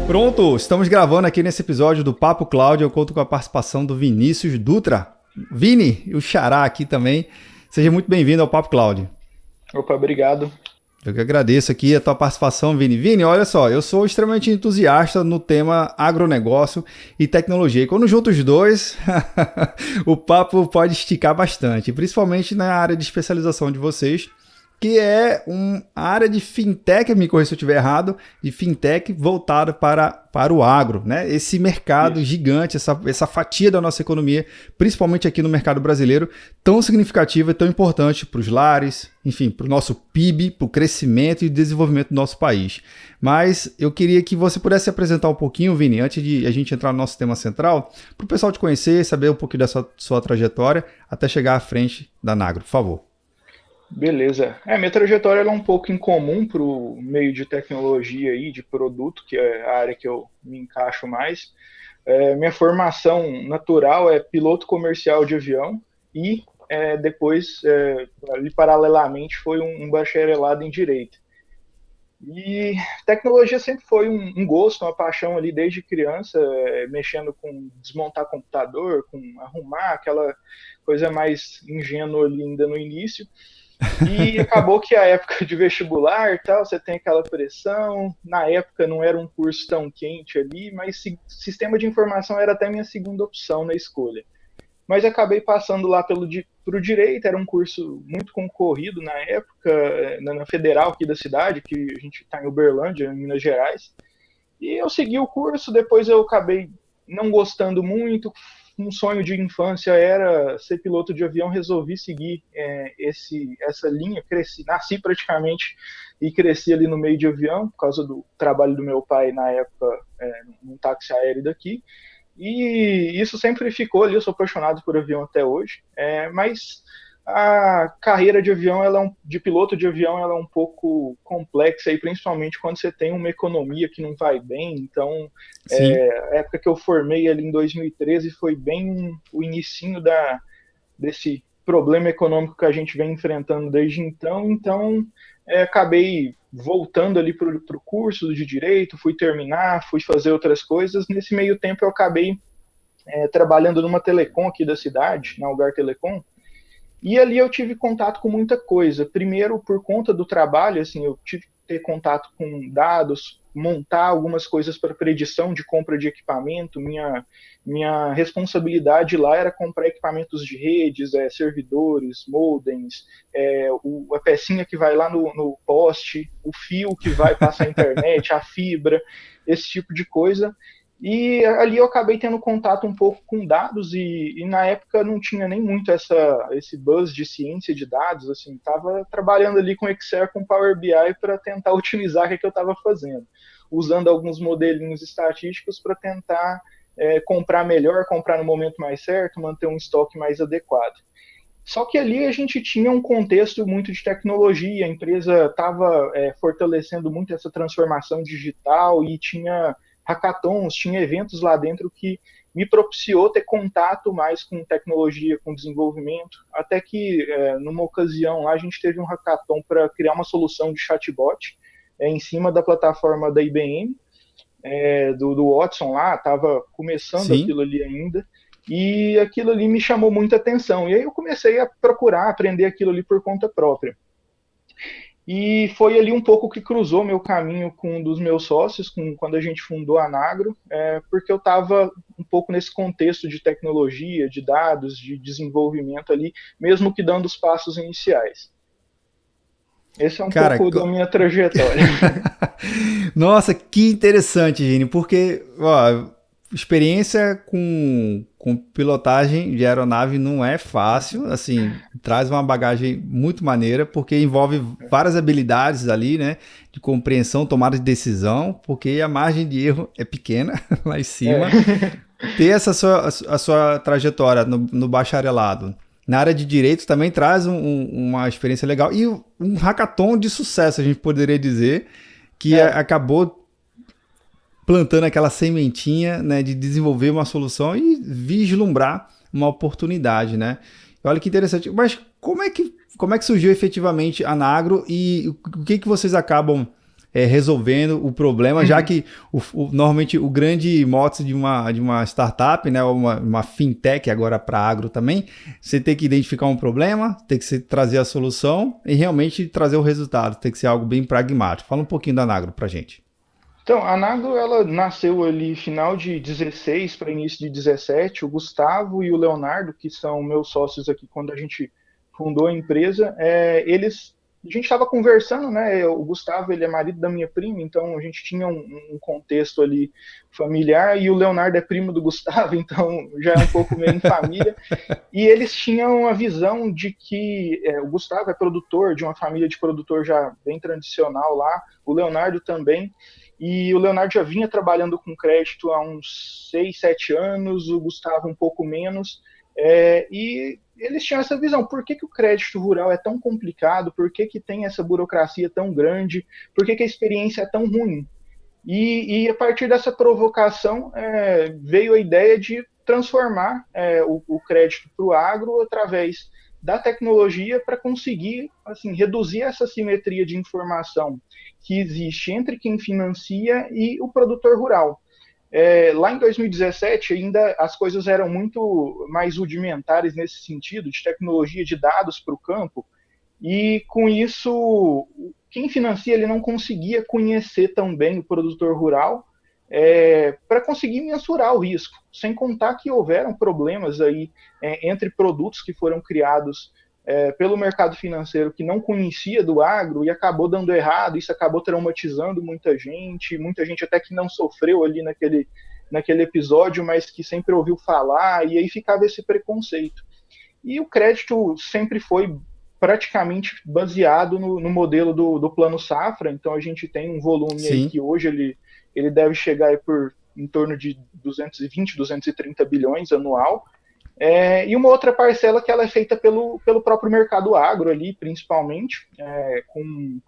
Pronto, estamos gravando aqui nesse episódio do Papo Cloud. Eu conto com a participação do Vinícius Dutra. Vini, o Xará aqui também. Seja muito bem-vindo ao Papo Cloud. Opa, obrigado. Eu que agradeço aqui a tua participação, Vini. Vini, olha só, eu sou extremamente entusiasta no tema agronegócio e tecnologia. E quando junto os dois, o papo pode esticar bastante, principalmente na área de especialização de vocês, que é a área de fintech, me corrija se eu estiver errado, de fintech voltado para o agro, né? Esse mercado gigante, essa fatia da nossa economia, principalmente aqui no mercado brasileiro, tão significativa e tão importante para os lares, enfim, para o nosso PIB, para o crescimento e desenvolvimento do nosso país. Mas eu queria que você pudesse apresentar um pouquinho, Vini, antes de a gente entrar no nosso tema central, para o pessoal te conhecer, saber um pouquinho da sua trajetória, até chegar à frente da Nagro, por favor. Beleza. Minha trajetória ela é um pouco incomum para o meio de tecnologia e de produto, que é a área que eu me encaixo mais. Minha formação natural é piloto comercial de avião e depois, ali paralelamente, foi um bacharelado em Direito. E tecnologia sempre foi um gosto, uma paixão ali desde criança, mexendo com desmontar computador, com arrumar, aquela coisa mais ingênua ali ainda no início. E acabou que a época de vestibular e tal, você tem aquela pressão. Na época não era um curso tão quente ali, mas sistema de informação era até minha segunda opção na escolha. Mas acabei passando lá para o Direito, era um curso muito concorrido na época, na Federal aqui da cidade, que a gente está em Uberlândia, em Minas Gerais. E eu segui o curso, depois eu acabei não gostando muito. Um sonho de infância era ser piloto de avião, resolvi seguir essa linha, nasci praticamente e cresci ali no meio de avião, por causa do trabalho do meu pai na época, num táxi aéreo daqui, e isso sempre ficou ali, eu sou apaixonado por avião até hoje, mas a carreira de avião, de piloto de avião, ela é um pouco complexa, e principalmente quando você tem uma economia que não vai bem. Então, a época que eu formei ali em 2013 foi bem o inicinho desse problema econômico que a gente vem enfrentando desde então. Então, acabei voltando ali para o curso de Direito, fui terminar, fui fazer outras coisas. Nesse meio tempo, eu acabei trabalhando numa telecom aqui da cidade, na Algar Telecom. E ali eu tive contato com muita coisa. Primeiro, por conta do trabalho, assim, eu tive que ter contato com dados, montar algumas coisas para predição de compra de equipamento. Minha responsabilidade lá era comprar equipamentos de redes, servidores, modems, a pecinha que vai lá no poste, o fio que vai passar a internet, a fibra, esse tipo de coisa. E ali eu acabei tendo contato um pouco com dados e na época não tinha nem muito esse buzz de ciência de dados, assim, estava trabalhando ali com Excel, com Power BI para tentar otimizar o que eu estava fazendo, usando alguns modelinhos estatísticos para tentar comprar melhor, comprar no momento mais certo, manter um estoque mais adequado. Só que ali a gente tinha um contexto muito de tecnologia, a empresa estava fortalecendo muito essa transformação digital e tinha hackathons, tinha eventos lá dentro que me propiciou ter contato mais com tecnologia, com desenvolvimento, até que numa ocasião lá a gente teve um hackathon para criar uma solução de chatbot em cima da plataforma da IBM, do Watson lá, estava começando aquilo ali ainda, e aquilo ali me chamou muita atenção, e aí eu comecei a procurar aprender aquilo ali por conta própria. E foi ali um pouco que cruzou meu caminho com um dos meus sócios, quando a gente fundou a Nagro, porque eu estava um pouco nesse contexto de tecnologia, de dados, de desenvolvimento ali, mesmo que dando os passos iniciais. Esse é um pouco da minha trajetória. Nossa, que interessante, Gini, porque experiência com pilotagem de aeronave não é fácil, assim, traz uma bagagem muito maneira, porque envolve várias habilidades ali, né, de compreensão, tomada de decisão, porque a margem de erro é pequena lá em cima. Ter a sua trajetória no bacharelado na área de direito também traz uma experiência legal e um hackathon de sucesso, a gente poderia dizer, que acabou plantando aquela sementinha, né, de desenvolver uma solução e vislumbrar uma oportunidade, né? Olha que interessante. Mas como é que surgiu efetivamente a Nagro e o que vocês acabam resolvendo o problema, já que normalmente o grande mote de uma startup, né, uma fintech agora para agro também, você tem que identificar um problema, tem que trazer a solução e realmente trazer o resultado, tem que ser algo bem pragmático. Fala um pouquinho da Nagro para gente. Então, a Nagro, ela nasceu ali final de 16 para início de 17. O Gustavo e o Leonardo, que são meus sócios aqui quando a gente fundou a empresa, a gente estava conversando, né? O Gustavo, ele é marido da minha prima, então a gente tinha um contexto ali familiar, e o Leonardo é primo do Gustavo, então já é um pouco meio em família. E eles tinham a visão de que o Gustavo é produtor de uma família de produtor já bem tradicional lá, o Leonardo também. E o Leonardo já vinha trabalhando com crédito há uns 6, 7 anos, o Gustavo um pouco menos, e eles tinham essa visão. Por que o crédito rural é tão complicado? Por que tem essa burocracia tão grande? Por que a experiência é tão ruim? E a partir dessa provocação veio a ideia de transformar o crédito para o agro através da tecnologia para conseguir assim, reduzir essa simetria de informação que existe entre quem financia e o produtor rural. Lá em 2017, ainda as coisas eram muito mais rudimentares nesse sentido, de tecnologia de dados para o campo, e com isso, quem financia ele não conseguia conhecer tão bem o produtor rural para conseguir mensurar o risco, sem contar que houveram problemas aí entre produtos que foram criados pelo mercado financeiro que não conhecia do agro e acabou dando errado. Isso acabou traumatizando muita gente até que não sofreu ali naquele episódio, mas que sempre ouviu falar, e aí ficava esse preconceito. E o crédito sempre foi praticamente baseado no modelo do Plano Safra, então a gente tem um volume aí que hoje ele deve chegar aí por em torno de 220, 230 bilhões anual, e uma outra parcela que ela é feita pelo próprio mercado agro ali, principalmente, com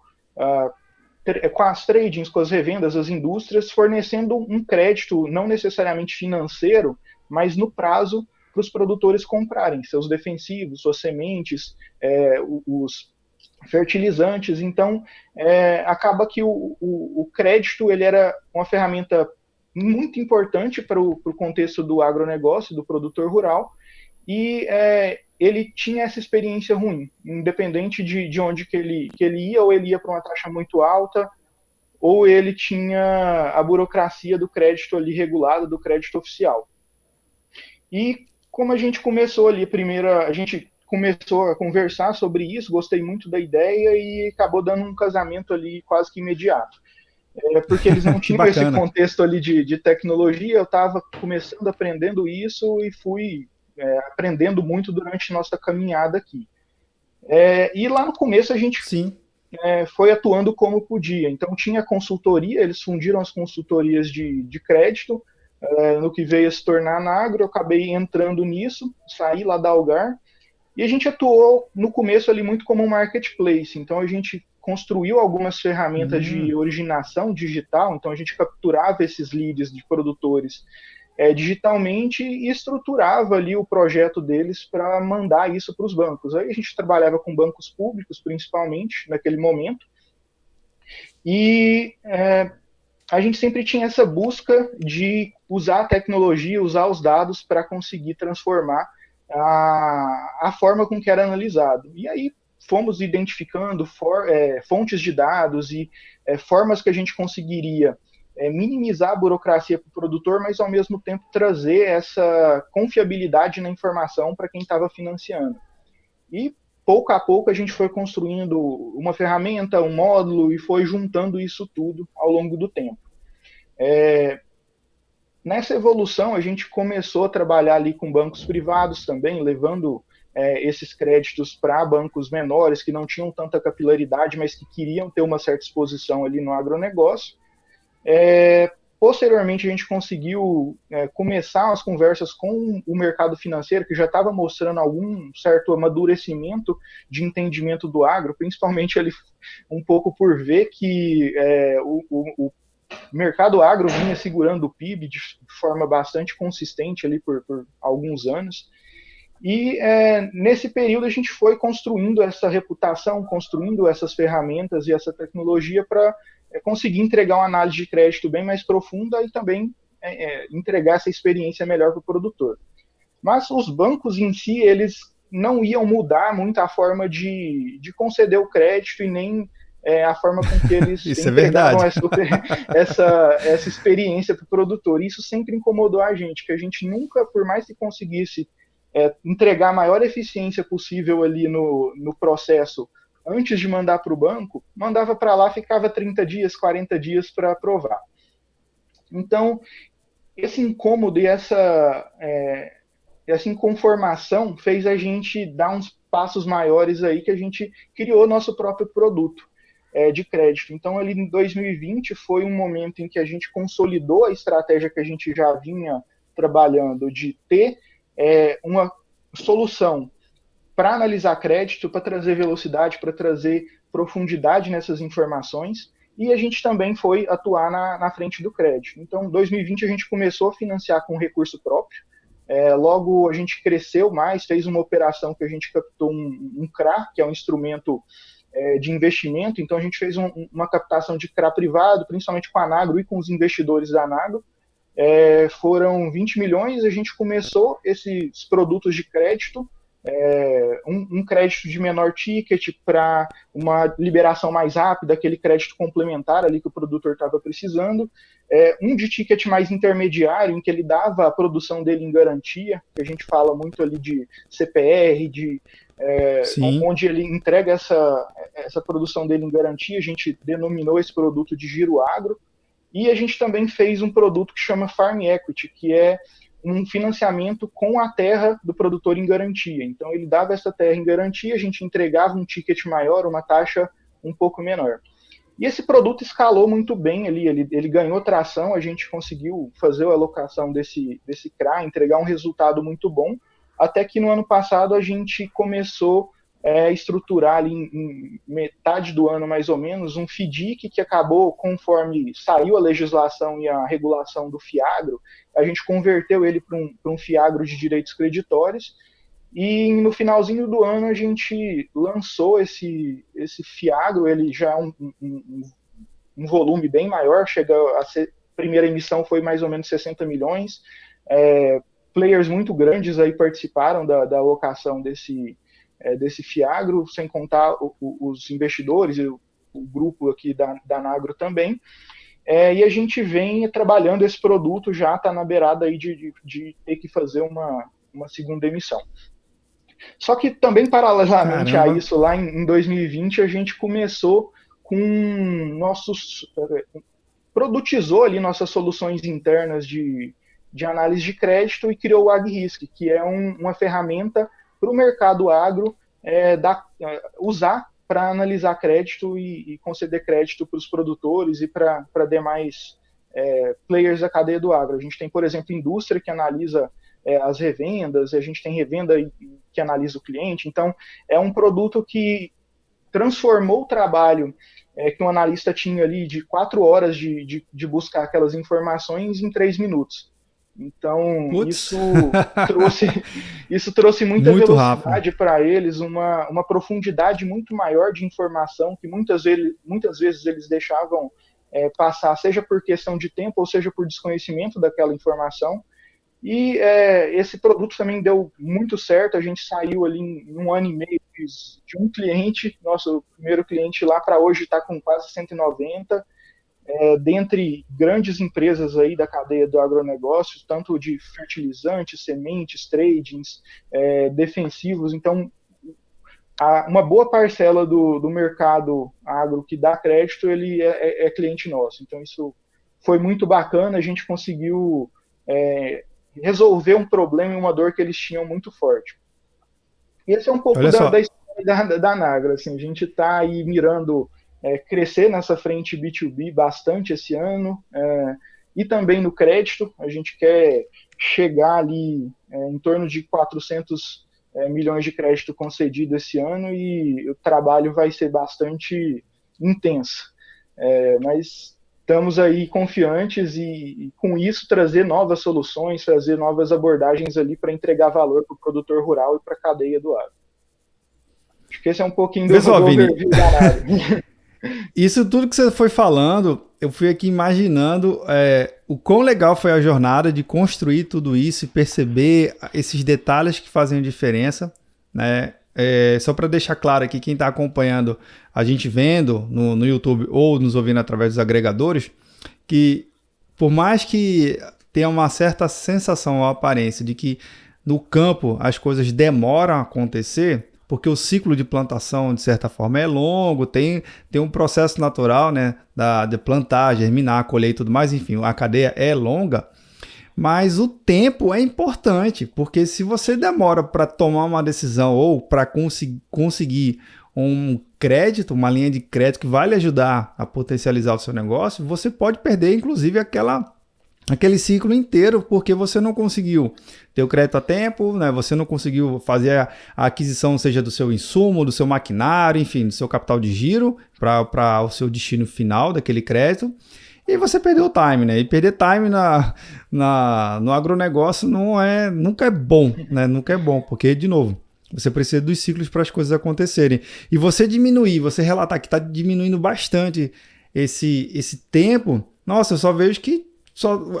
as tradings, com as revendas, as indústrias, fornecendo um crédito não necessariamente financeiro, mas no prazo para os produtores comprarem seus defensivos, suas sementes, os fertilizantes. Então, acaba que o crédito ele era uma ferramenta muito importante para o contexto do agronegócio, do produtor rural, e ele tinha essa experiência ruim, independente de onde que ele ia, ou ele ia para uma taxa muito alta, ou ele tinha a burocracia do crédito ali regulado, do crédito oficial. E como a gente começou ali, a gente começou a conversar sobre isso, gostei muito da ideia e acabou dando um casamento ali quase que imediato. Porque eles não tinham esse contexto ali de tecnologia, eu estava começando aprendendo isso e fui aprendendo muito durante nossa caminhada aqui. E lá no começo a gente foi atuando como podia. Então tinha consultoria, eles fundiram as consultorias de crédito, no que veio a se tornar na Agro, eu acabei entrando nisso, saí lá da Algar, e a gente atuou no começo ali muito como um marketplace. Então a gente construiu algumas ferramentas de originação digital, então a gente capturava esses leads de produtores digitalmente e estruturava ali o projeto deles para mandar isso para os bancos. Aí a gente trabalhava com bancos públicos, principalmente, naquele momento, e a gente sempre tinha essa busca de usar a tecnologia, usar os dados para conseguir transformar a forma com que era analisado. E aí fomos identificando fontes de dados e formas que a gente conseguiria minimizar a burocracia para o produtor, mas ao mesmo tempo trazer essa confiabilidade na informação para quem estava financiando. E pouco a pouco a gente foi construindo uma ferramenta, um módulo, e foi juntando isso tudo ao longo do tempo. Nessa evolução, a gente começou a trabalhar ali com bancos privados também, levando esses créditos para bancos menores, que não tinham tanta capilaridade, mas que queriam ter uma certa exposição ali no agronegócio. Posteriormente, a gente conseguiu começar as conversas com o mercado financeiro, que já estava mostrando algum certo amadurecimento de entendimento do agro, principalmente ali um pouco por ver que o mercado agro vinha segurando o PIB de forma bastante consistente ali por alguns anos. E nesse período a gente foi construindo essa reputação, construindo essas ferramentas e essa tecnologia para conseguir entregar uma análise de crédito bem mais profunda e também entregar essa experiência melhor para o produtor. Mas os bancos em si, eles não iam mudar muito a forma de conceder o crédito e nem a forma com que eles entregavam essa experiência para o produtor. Isso sempre incomodou a gente, que a gente nunca, por mais que conseguisse entregar a maior eficiência possível ali no processo antes de mandar para o banco, mandava para lá, ficava 30 dias, 40 dias para aprovar. Então, esse incômodo e essa inconformação fez a gente dar uns passos maiores aí, que a gente criou nosso próprio produto de crédito. Então, ali em 2020 foi um momento em que a gente consolidou a estratégia que a gente já vinha trabalhando de ter uma solução para analisar crédito, para trazer velocidade, para trazer profundidade nessas informações, e a gente também foi atuar na frente do crédito. Então, em 2020 a gente começou a financiar com recurso próprio, logo a gente cresceu mais, fez uma operação que a gente captou um CRA, que é um instrumento de investimento. Então a gente fez uma captação de CRA privado, principalmente com a Anagro e com os investidores da Anagro. Foram 20 milhões, a gente começou esses produtos de crédito, um crédito de menor ticket para uma liberação mais rápida, aquele crédito complementar ali que o produtor estava precisando, um de ticket mais intermediário, em que ele dava a produção dele em garantia, que a gente fala muito ali de CPR, onde ele entrega essa produção dele em garantia. A gente denominou esse produto de Giro Agro, e a gente também fez um produto que chama Farm Equity, que é um financiamento com a terra do produtor em garantia. Então ele dava essa terra em garantia, a gente entregava um ticket maior, uma taxa um pouco menor. E esse produto escalou muito bem ali, ele ganhou tração, a gente conseguiu fazer a alocação desse CRA, entregar um resultado muito bom, até que no ano passado a gente começou a estruturar ali em metade do ano mais ou menos um FDIC, que acabou, conforme saiu a legislação e a regulação do FIAGRO, a gente converteu ele para um FIAGRO de direitos creditórios, e no finalzinho do ano a gente lançou esse FIAGRO. Ele já é um volume bem maior, a primeira emissão foi mais ou menos 60 milhões, players muito grandes aí participaram da alocação desse FIAGRO, sem contar os investidores e o grupo aqui da Anagro também. E a gente vem trabalhando esse produto, já está na beirada aí de ter que fazer uma segunda emissão. Só que também, paralelamente a isso, lá em 2020, a gente começou produtizou ali nossas soluções internas de análise de crédito e criou o AgRisk, que é uma ferramenta para o mercado agro usar para analisar crédito e conceder crédito para os produtores e para demais players da cadeia do agro. A gente tem, por exemplo, indústria que analisa as revendas, a gente tem revenda que analisa o cliente. Então, é um produto que transformou o trabalho que um analista tinha ali de 4 horas de buscar aquelas informações em 3 minutos. Então, isso trouxe muita velocidade para eles, uma profundidade muito maior de informação que muitas vezes eles deixavam passar, seja por questão de tempo ou seja por desconhecimento daquela informação. E esse produto também deu muito certo. A gente saiu ali em 1 ano e meio de um cliente, nosso primeiro cliente lá, para hoje está com quase 190, dentre grandes empresas aí da cadeia do agronegócio, tanto de fertilizantes, sementes, tradings, defensivos. Então, uma boa parcela do mercado agro que dá crédito, ele é cliente nosso. Então, isso foi muito bacana. A gente conseguiu resolver um problema e uma dor que eles tinham muito forte. E esse é um pouco da história da Anagro. Assim, a gente está aí mirando crescer nessa frente B2B bastante esse ano, e também no crédito. A gente quer chegar ali em torno de 400 milhões de crédito concedido esse ano, e o trabalho vai ser bastante intenso. Mas estamos aí confiantes e com isso trazer novas soluções, trazer novas abordagens ali para entregar valor para o produtor rural e para a cadeia do agro. Acho que esse é um pouquinho do overview da área. Isso tudo que você foi falando, eu fui aqui imaginando o quão legal foi a jornada de construir tudo isso e perceber esses detalhes que fazem a diferença, né? Só para deixar claro aqui, quem está acompanhando a gente vendo no YouTube ou nos ouvindo através dos agregadores, que por mais que tenha uma certa sensação ou aparência de que no campo as coisas demoram a acontecer, porque o ciclo de plantação, de certa forma, é longo, tem um processo natural, né, de plantar, germinar, colher e tudo mais, enfim, a cadeia é longa, mas o tempo é importante, porque se você demora para tomar uma decisão ou para conseguir um crédito, uma linha de crédito que vai lhe ajudar a potencializar o seu negócio, você pode perder, inclusive, aquele ciclo inteiro, porque você não conseguiu ter o crédito a tempo, né? Você não conseguiu fazer a aquisição, seja do seu insumo, do seu maquinário, enfim, do seu capital de giro para o seu destino final daquele crédito. E você perdeu o time, né? E perder time no agronegócio nunca é bom, né? Nunca é bom, porque, de novo, você precisa dos ciclos para as coisas acontecerem. E você você relatar que está diminuindo bastante esse tempo, nossa, eu só vejo que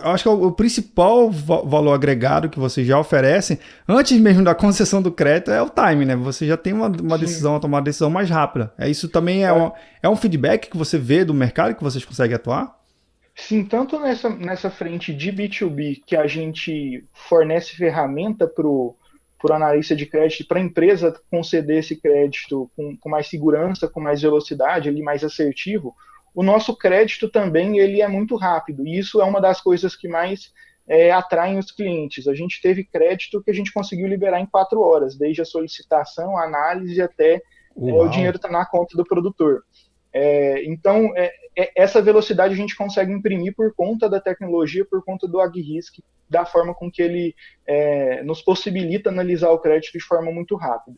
acho que o principal valor agregado que vocês já oferecem, antes mesmo da concessão do crédito, é o time, né? Você já tem uma decisão, tomar uma decisão mais rápida. Isso também é um feedback que você vê do mercado que vocês conseguem atuar? Sim, tanto nessa frente de B2B, que a gente fornece ferramenta para o analista de crédito, para a empresa conceder esse crédito com mais segurança, com mais velocidade, ali, mais assertivo, o nosso crédito também ele é muito rápido, e isso é uma das coisas que mais atraem os clientes. A gente teve crédito que a gente conseguiu liberar em 4 horas, desde a solicitação, a análise até o dinheiro estar na conta do produtor. Então, essa velocidade a gente consegue imprimir por conta da tecnologia, por conta do AgRisk, da forma com que ele nos possibilita analisar o crédito de forma muito rápida.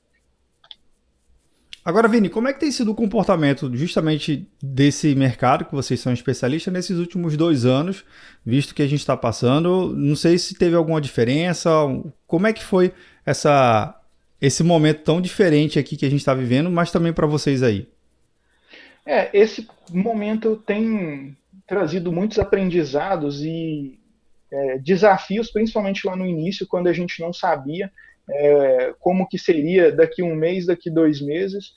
Agora, Vini, como é que tem sido o comportamento justamente desse mercado, que vocês são especialistas, nesses últimos 2 anos, visto que a gente está passando? Não sei se teve alguma diferença, como é que foi esse momento tão diferente aqui que a gente está vivendo, mas também para vocês aí? Esse momento tem trazido muitos aprendizados e desafios, principalmente lá no início, quando a gente não sabia como que seria daqui 1 mês, daqui 2 meses,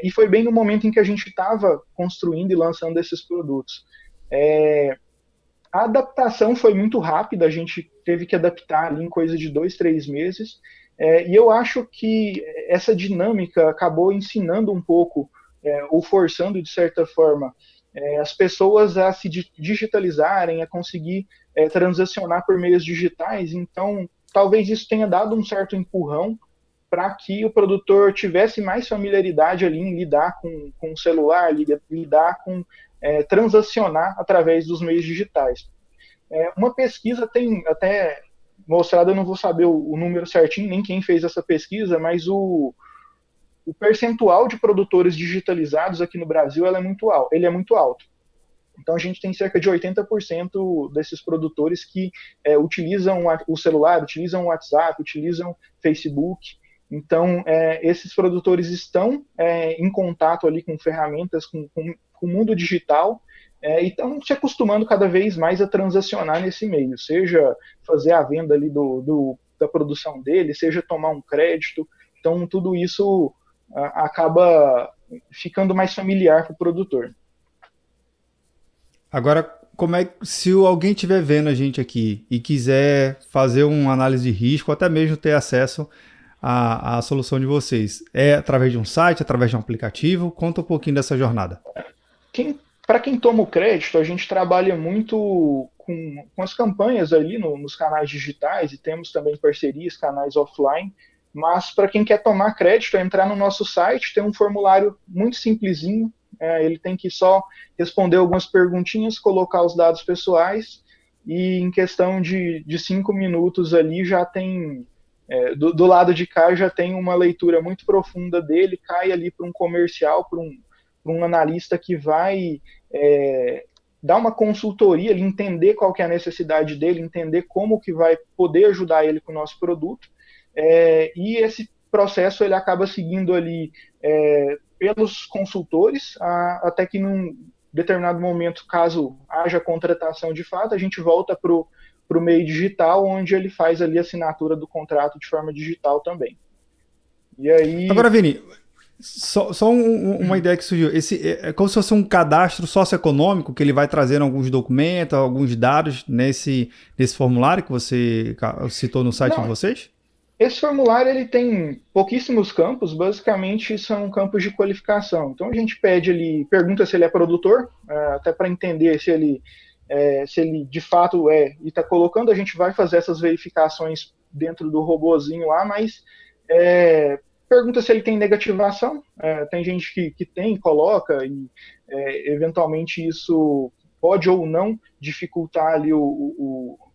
e foi bem no momento em que a gente estava construindo e lançando esses produtos. A adaptação foi muito rápida, a gente teve que adaptar ali em coisa de 2, 3 meses, e eu acho que essa dinâmica acabou ensinando um pouco, ou forçando, de certa forma, as pessoas a se digitalizarem, a conseguir transacionar por meios digitais. Então, talvez isso tenha dado um certo empurrão para que o produtor tivesse mais familiaridade ali em lidar com o celular, lidar com transacionar através dos meios digitais. Uma pesquisa tem até mostrado, eu não vou saber o número certinho, nem quem fez essa pesquisa, mas o percentual de produtores digitalizados aqui no Brasil ele é muito alto. Então, a gente tem cerca de 80% desses produtores que utilizam o celular, utilizam o WhatsApp, utilizam Facebook. Então, esses produtores estão em contato ali com ferramentas, com o mundo digital, e estão se acostumando cada vez mais a transacionar nesse meio, seja fazer a venda ali da produção dele, seja tomar um crédito. Então, tudo isso acaba ficando mais familiar para o produtor. Agora, se alguém estiver vendo a gente aqui e quiser fazer uma análise de risco, ou até mesmo ter acesso à solução de vocês, é através de um site, através de um aplicativo? Conta um pouquinho dessa jornada. Para quem toma o crédito, a gente trabalha muito com as campanhas ali nos canais digitais, e temos também parcerias, canais offline. Mas para quem quer tomar crédito, é entrar no nosso site, tem um formulário muito simplesinho, ele tem que só responder algumas perguntinhas, colocar os dados pessoais, e em questão de 5 minutos ali já tem, do lado de cá já tem uma leitura muito profunda dele, cai ali para um comercial, para um analista que vai dar uma consultoria, ele entender qual que é a necessidade dele, entender como que vai poder ajudar ele com o nosso produto. E esse processo ele acaba seguindo ali pelos consultores, até que num determinado momento, caso haja contratação de fato, a gente volta para o meio digital, onde ele faz ali a assinatura do contrato de forma digital também. E aí... Agora, Vini, só uma ideia que surgiu. É como se fosse um cadastro socioeconômico que ele vai trazendo alguns documentos, alguns dados nesse formulário que você citou no site de vocês? Esse formulário ele tem pouquíssimos campos, basicamente são campos de qualificação. Então a gente pede ali, pergunta se ele é produtor, até para entender se ele de fato é e está colocando. A gente vai fazer essas verificações dentro do robozinho lá, mas pergunta se ele tem negativação. Tem gente que tem, coloca, e eventualmente isso pode ou não dificultar ali a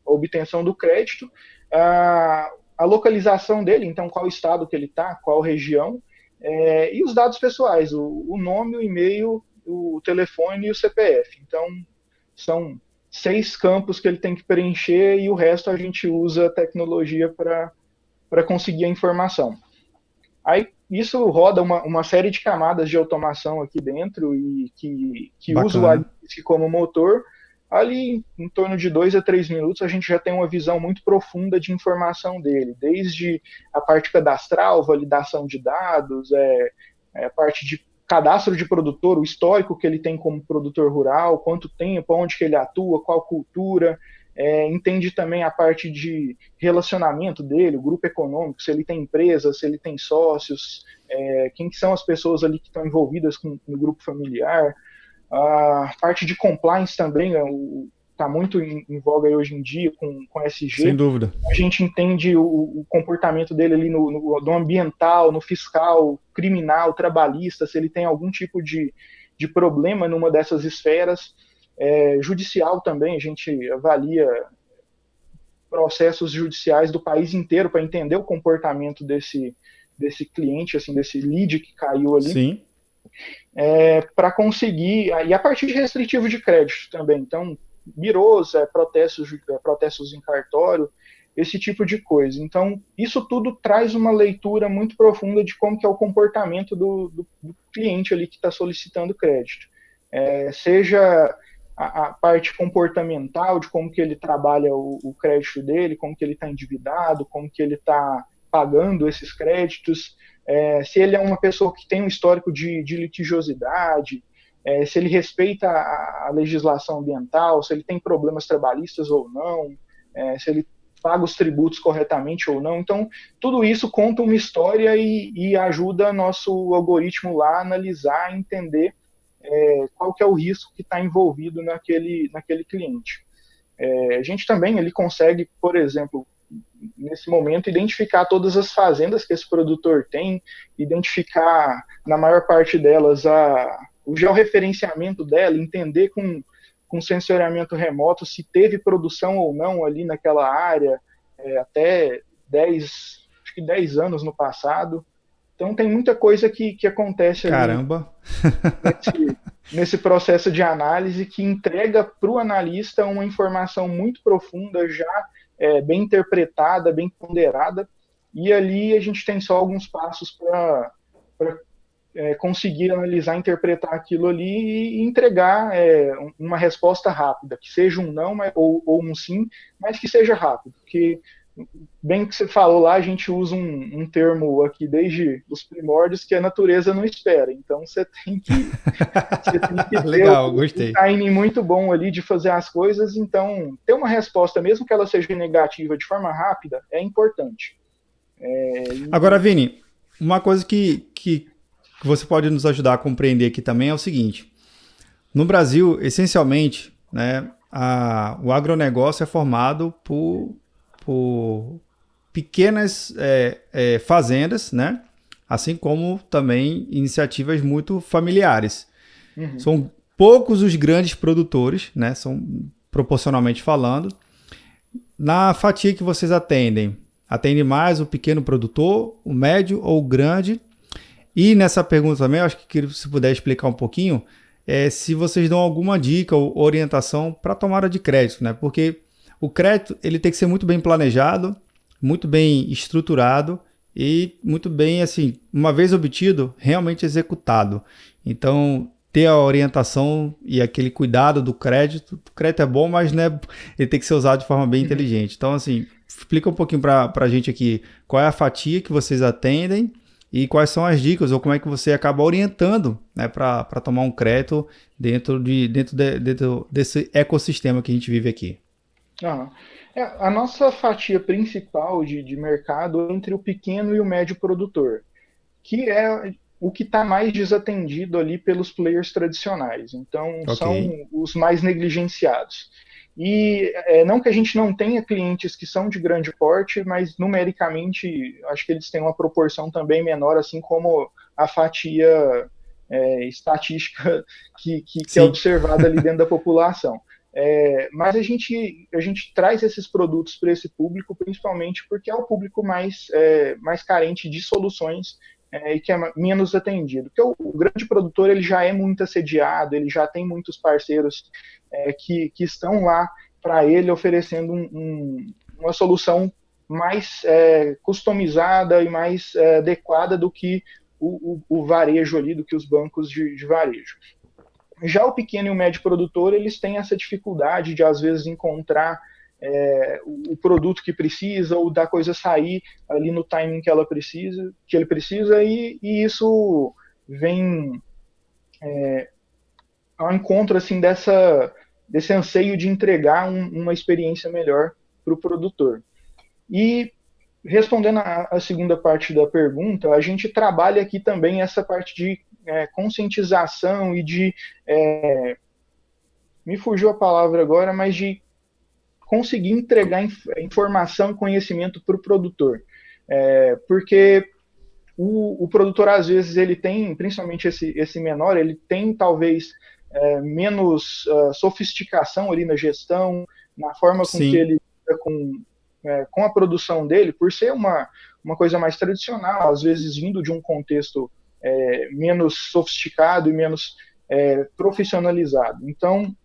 obtenção do crédito. A localização dele, então qual estado que ele está, qual região, e os dados pessoais, o nome, o e-mail, o telefone e o CPF. Então, são 6 campos que ele tem que preencher e o resto a gente usa a tecnologia para conseguir a informação. Aí, isso roda uma série de camadas de automação aqui dentro e que usa o Alice como motor. Ali, em torno de 2 a 3 minutos, a gente já tem uma visão muito profunda de informação dele, desde a parte cadastral, validação de dados, a parte de cadastro de produtor, o histórico que ele tem como produtor rural, quanto tempo, onde que ele atua, qual cultura, entende também a parte de relacionamento dele, o grupo econômico, se ele tem empresa, se ele tem sócios, quem são as pessoas ali que estão envolvidas no grupo familiar. A parte de compliance também está muito em voga aí hoje em dia com SG. Sem dúvida. A gente entende o comportamento dele ali no ambiental, no fiscal, criminal, trabalhista, se ele tem algum tipo de problema numa dessas esferas. Judicial também, a gente avalia processos judiciais do país inteiro para entender o comportamento desse cliente, assim, desse lead que caiu ali. Sim. Para conseguir, e a partir de restritivo de crédito também, então birôs, protestos em cartório, esse tipo de coisa. Então isso tudo traz uma leitura muito profunda de como que é o comportamento do cliente ali que está solicitando crédito, seja a parte comportamental de como que ele trabalha o crédito dele, como que ele está endividado, como que ele está pagando esses créditos, se ele é uma pessoa que tem um histórico de litigiosidade, se ele respeita a legislação ambiental, se ele tem problemas trabalhistas ou não, se ele paga os tributos corretamente ou não. Então, tudo isso conta uma história e ajuda nosso algoritmo lá a analisar, entender qual que é o risco que está envolvido naquele cliente. A gente também ele consegue, por exemplo, nesse momento, identificar todas as fazendas que esse produtor tem, identificar, na maior parte delas, o georreferenciamento dela, entender com sensoriamento remoto se teve produção ou não ali naquela área, até 10 anos no passado. Então tem muita coisa que acontece ali. Caramba! Nesse processo de análise que entrega para o analista uma informação muito profunda, já bem interpretada, bem ponderada, e ali a gente tem só alguns passos para conseguir analisar, interpretar aquilo ali e entregar uma resposta rápida, que seja um não ou um sim, mas que seja rápido, porque bem que você falou lá, a gente usa um termo aqui desde os primórdios que a natureza não espera, então você tem que ter Legal, gostei. um timing muito bom ali de fazer as coisas, então ter uma resposta, mesmo que ela seja negativa, de forma rápida, é importante. Agora, Vini, uma coisa que você pode nos ajudar a compreender aqui também é o seguinte: no Brasil, essencialmente, né, o agronegócio é formado por pequenas fazendas, né? Assim como também iniciativas muito familiares. Uhum. São poucos os grandes produtores, né? São proporcionalmente falando. Na fatia que vocês atende mais o pequeno produtor, o médio ou o grande? E nessa pergunta também, eu acho que queria, se puder explicar um pouquinho, se vocês dão alguma dica ou orientação para tomada de crédito, né? Porque o crédito ele tem que ser muito bem planejado, muito bem estruturado e muito bem, assim, uma vez obtido, realmente executado. Então, ter a orientação e aquele cuidado do crédito. O crédito é bom, mas né, ele tem que ser usado de forma bem Uhum. inteligente. Então, assim, explica um pouquinho para a gente aqui qual é a fatia que vocês atendem e quais são as dicas ou como é que você acaba orientando, né, para tomar um crédito dentro desse ecossistema que a gente vive aqui. Aham. A nossa fatia principal de mercado é entre o pequeno e o médio produtor, que é o que está mais desatendido ali pelos players tradicionais. Então, Ok. são os mais negligenciados. E não que a gente não tenha clientes que são de grande porte, mas numericamente acho que eles têm uma proporção também menor, assim como a fatia estatística que é Sim. observada ali dentro da população. Mas a gente traz esses produtos para esse público, principalmente porque é o público mais carente de soluções e que é menos atendido. Porque o grande produtor ele já é muito assediado, ele já tem muitos parceiros que estão lá para ele oferecendo uma solução mais customizada e mais adequada do que o varejo ali, do que os bancos de varejo. Já o pequeno e o médio produtor, eles têm essa dificuldade de, às vezes, encontrar o produto que precisa ou da coisa sair ali no timing que ele precisa, e isso vem ao encontro assim desse anseio de entregar uma experiência melhor para o produtor. E respondendo a segunda parte da pergunta, a gente trabalha aqui também essa parte de conscientização e de me fugiu a palavra agora, mas de conseguir entregar informação e conhecimento para o produtor. Porque o produtor, às vezes, ele tem, principalmente esse menor, ele tem talvez menos sofisticação ali na gestão, na forma com que Sim. ele lida com a produção dele, por ser uma coisa mais tradicional, às vezes vindo de um contexto menos sofisticado e menos profissionalizado. Então,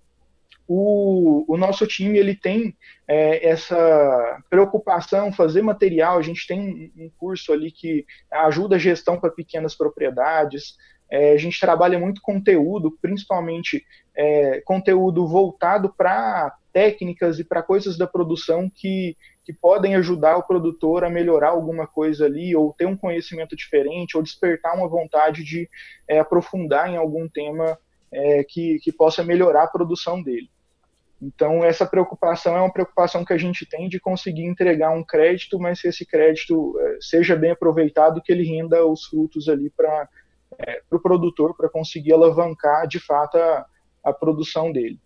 o nosso time ele tem essa preocupação, fazer material. A gente tem um curso ali que ajuda a gestão para pequenas propriedades. A gente trabalha muito conteúdo, principalmente conteúdo voltado para técnicas e para coisas da produção que podem ajudar o produtor a melhorar alguma coisa ali, ou ter um conhecimento diferente, ou despertar uma vontade de aprofundar em algum tema que possa melhorar a produção dele. Então, essa preocupação é uma preocupação que a gente tem de conseguir entregar um crédito, mas que esse crédito seja bem aproveitado, que ele renda os frutos ali para o produtor, para conseguir alavancar, de fato, a produção dele.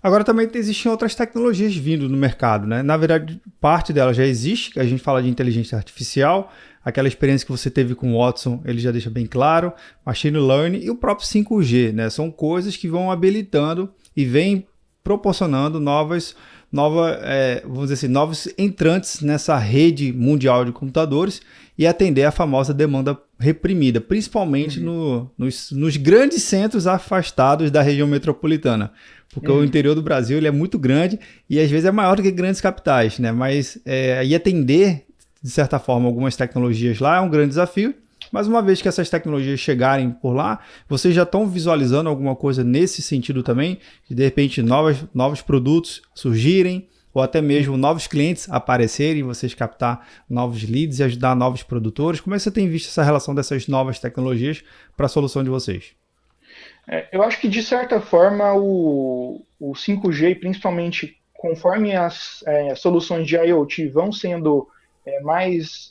Agora também existem outras tecnologias vindo no mercado, né? Na verdade, parte dela já existe, que a gente fala de inteligência artificial, aquela experiência que você teve com o Watson, ele já deixa bem claro, machine learning e o próprio 5G, né? São coisas que vão habilitando e vêm proporcionando vamos dizer assim, novos entrantes nessa rede mundial de computadores e atender a famosa demanda reprimida, principalmente nos grandes centros afastados da região metropolitana, porque o interior do Brasil ele é muito grande e às vezes é maior do que grandes capitais, né? Mas e atender, de certa forma, algumas tecnologias lá é um grande desafio. Mas uma vez que essas tecnologias chegarem por lá, vocês já estão visualizando alguma coisa nesse sentido também? De repente novos produtos surgirem, ou até mesmo novos clientes aparecerem, vocês captar novos leads e ajudar novos produtores? Como é que você tem visto essa relação dessas novas tecnologias para a solução de vocês? Eu acho que, de certa forma, o 5G, principalmente conforme as soluções de IoT vão sendo mais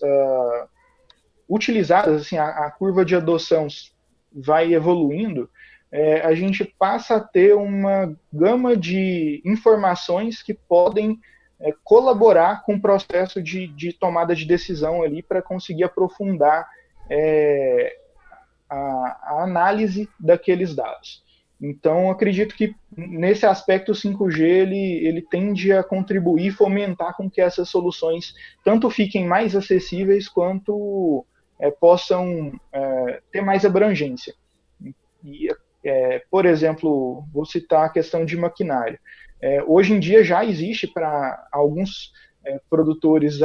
utilizadas, assim, a curva de adoção vai evoluindo, a gente passa a ter uma gama de informações que podem colaborar com o processo de tomada de decisão ali para conseguir aprofundar a análise daqueles dados. Então, acredito que nesse aspecto o 5G ele tende a contribuir e fomentar com que essas soluções tanto fiquem mais acessíveis quanto possam ter mais abrangência. E, por exemplo, vou citar a questão de maquinário. Hoje em dia já existe para alguns produtores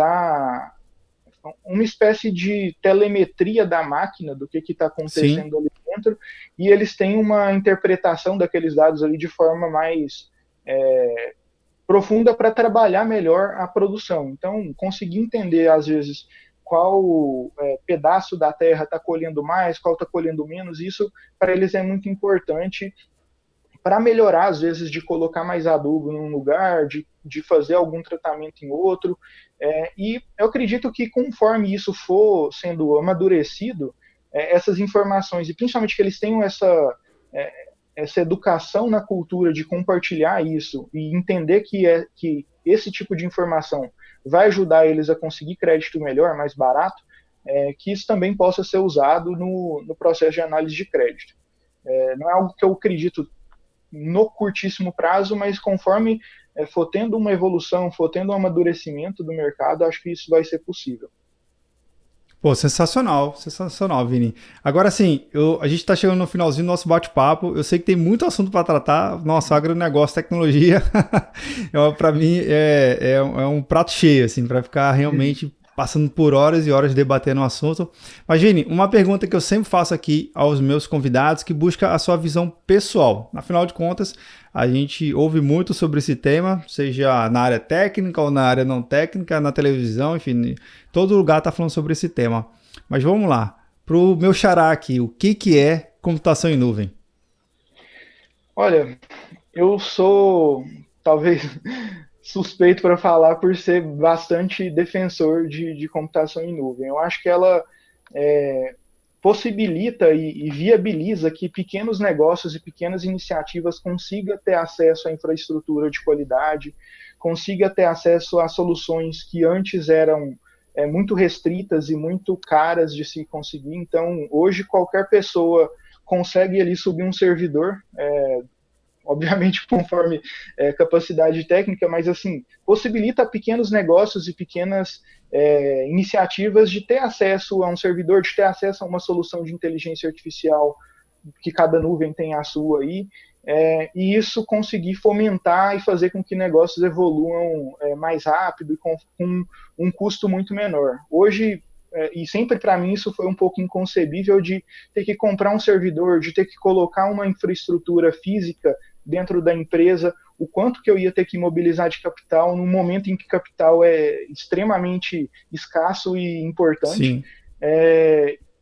uma espécie de telemetria da máquina, do que está acontecendo Sim. ali dentro, e eles têm uma interpretação daqueles dados ali de forma mais profunda para trabalhar melhor a produção. Então, conseguir entender, às vezes, qual pedaço da terra está colhendo mais, qual está colhendo menos, isso para eles é muito importante para melhorar, às vezes, de colocar mais adubo num lugar, de fazer algum tratamento em outro. E eu acredito que conforme isso for sendo amadurecido, essas informações, e principalmente que eles tenham essa educação na cultura de compartilhar isso e entender que esse tipo de informação vai ajudar eles a conseguir crédito melhor, mais barato, que isso também possa ser usado no processo de análise de crédito. Não é algo que eu acredito no curtíssimo prazo, mas conforme for tendo uma evolução, for tendo um amadurecimento do mercado, acho que isso vai ser possível. Pô, sensacional, sensacional, Vini. Agora sim, a gente está chegando no finalzinho do nosso bate-papo. Eu sei que tem muito assunto para tratar. Nossa, agronegócio, tecnologia, para mim é um prato cheio, assim, para ficar realmente passando por horas e horas debatendo o assunto. Mas, Vini, uma pergunta que eu sempre faço aqui aos meus convidados, que busca a sua visão pessoal. Afinal de contas, a gente ouve muito sobre esse tema, seja na área técnica ou na área não técnica, na televisão, enfim, todo lugar está falando sobre esse tema. Mas vamos lá, para o meu xará aqui, o que é computação em nuvem? Olha, eu sou talvez suspeito para falar por ser bastante defensor de computação em nuvem. Eu acho que ela possibilita e viabiliza que pequenos negócios e pequenas iniciativas consigam ter acesso à infraestrutura de qualidade, consiga ter acesso a soluções que antes eram muito restritas e muito caras de se conseguir. Então, hoje, qualquer pessoa consegue ali subir um servidor, obviamente conforme capacidade técnica, mas assim, possibilita pequenos negócios e pequenas iniciativas de ter acesso a um servidor, de ter acesso a uma solução de inteligência artificial, que cada nuvem tem a sua aí, e isso conseguir fomentar e fazer com que negócios evoluam mais rápido e com um custo muito menor. Hoje, e sempre para mim isso foi um pouco inconcebível de ter que comprar um servidor, de ter que colocar uma infraestrutura física dentro da empresa, o quanto que eu ia ter que mobilizar de capital num momento em que capital é extremamente escasso e importante. Sim.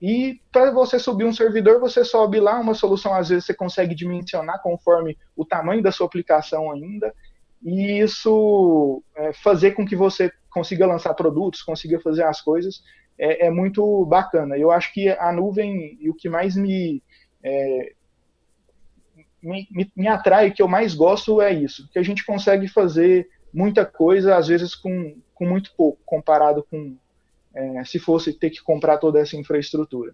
E para você subir um servidor, você sobe lá, uma solução às vezes você consegue dimensionar conforme o tamanho da sua aplicação ainda, e isso fazer com que você consiga lançar produtos, consiga fazer as coisas, é muito bacana. Eu acho que a nuvem, e o que mais me atrai, que eu mais gosto é isso, que a gente consegue fazer muita coisa, às vezes com muito pouco, comparado com se fosse ter que comprar toda essa infraestrutura.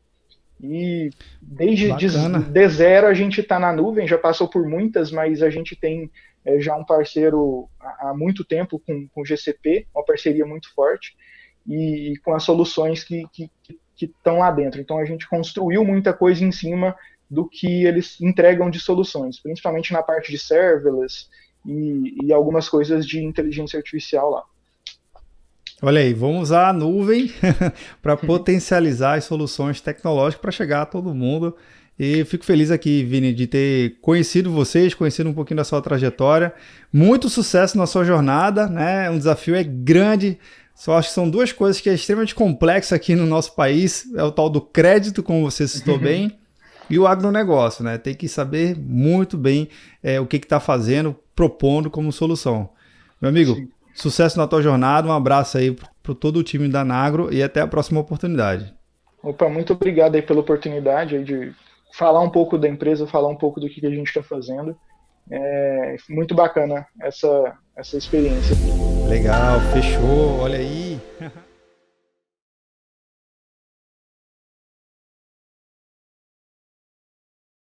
E desde de zero a gente está na nuvem, já passou por muitas, mas a gente tem já um parceiro há muito tempo com o GCP, uma parceria muito forte, e com as soluções que estão lá dentro. Então a gente construiu muita coisa em cima do que eles entregam de soluções, principalmente na parte de serverless e algumas coisas de inteligência artificial lá. Olha aí, vamos usar a nuvem para potencializar as soluções tecnológicas para chegar a todo mundo. E fico feliz aqui, Vini, de ter conhecido vocês, conhecido um pouquinho da sua trajetória. Muito sucesso na sua jornada, né? Um desafio grande. Só acho que são duas coisas que é extremamente complexo aqui no nosso país. É o tal do crédito, como você citou bem, e o agronegócio, né? Tem que saber muito bem o que está fazendo, propondo como solução. Meu amigo, sim, sucesso na tua jornada, um abraço aí para todo o time da Nagro e até a próxima oportunidade. Opa, muito obrigado aí pela oportunidade aí de falar um pouco da empresa, falar um pouco do que a gente está fazendo. Muito bacana essa experiência. Legal, fechou, olha aí.